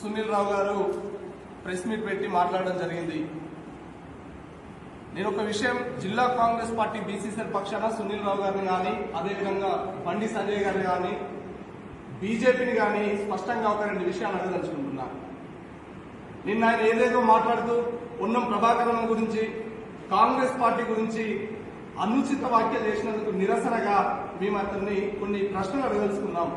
సునీల్ రావు గారు press meet పెట్టి మాట్లాడడం జరిగింది. నేను ఒక విషయం జిల్లా కాంగ్రెస్ పార్టీ బీసీసీఎల్ పక్షాన సునీల్ రావు గారిని కానీ అదేవిధంగా బండి సంజయ్ గారిని కానీ బీజేపీని కానీ స్పష్టంగా ఒక రెండు విషయాలు అడగదలుచుకుంటున్నాను. నిన్న ఆయన ఏదేదో మాట్లాడుతూ పొన్నం ప్రభాకరన్ గురించి కాంగ్రెస్ పార్టీ గురించి అనుచిత వ్యాఖ్యలు చేసినందుకు నిరసనగా మేము అతన్ని కొన్ని ప్రశ్నలు అడగదలుచుకున్నాం.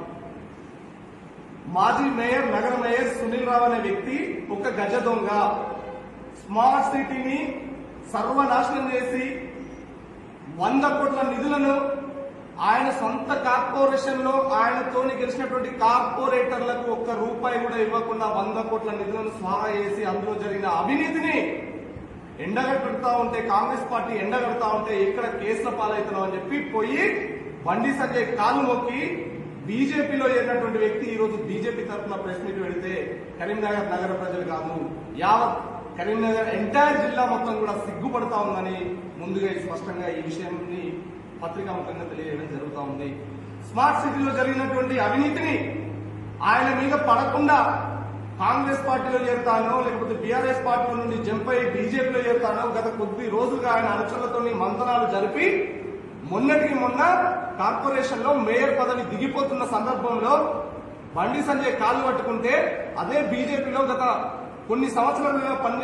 మాజీ మేయర్ నగర మేయర్ సునీల్ రావు అనే వ్యక్తి ఒక గజ దొంగ, స్మార్ట్ సిటీని సర్వనాశనం చేసి 100 కోట్ల నిధులను ఆయన సొంత కార్పొరేషన్ లో ఆయనతోని గెలిచినటువంటి కార్పొరేటర్లకు ₹1 కూడా ఇవ్వకుండా 100 కోట్ల నిధులను స్వాహా చేసి అందులో జరిగిన అవినీతిని ఎండగడుతా ఉంటే, కాంగ్రెస్ పార్టీ ఎండగడుతా ఉంటే ఇక్కడ కేసుల పాలవుతున్నాం అని చెప్పి పోయి బండి సంజయ్ కాలు మొక్కి బీజేపీలో చేరినటువంటి వ్యక్తి ఈ రోజు బీజేపీ తరఫున ప్రెస్ మీట్ పెడితే కరీంనగర్ నగర ప్రజలు కాదు, యావత్ కరీంనగర్ ఎంటైర్ జిల్లా మొత్తం కూడా సిగ్గుపడతా ఉందని ముందుగా స్పష్టంగా ఈ విషయాన్ని పత్రికాముఖంగా తెలియజేయడం జరుగుతూ ఉంది. స్మార్ట్ సిటీలో జరిగినటువంటి అవినీతిని ఆయన మీద పడకుండా కాంగ్రెస్ పార్టీలో చేరుతానో లేకపోతే బీఆర్ఎస్ పార్టీలో నుండి జంప్ అయ్యి బీజేపీలో చేరుతానో గత కొద్ది రోజులుగా ఆయన అనుచరులతో మంతనాలు జరిపి మొన్నటికి మొన్న కార్పొరేషన్ లో మేయర్ పదవి దిగిపోతున్న సందర్భంలో బండి సంజయ్ కాలు పట్టుకుంటే అదే బీజేపీలో గత కొన్ని సంవత్సరాలుగా పని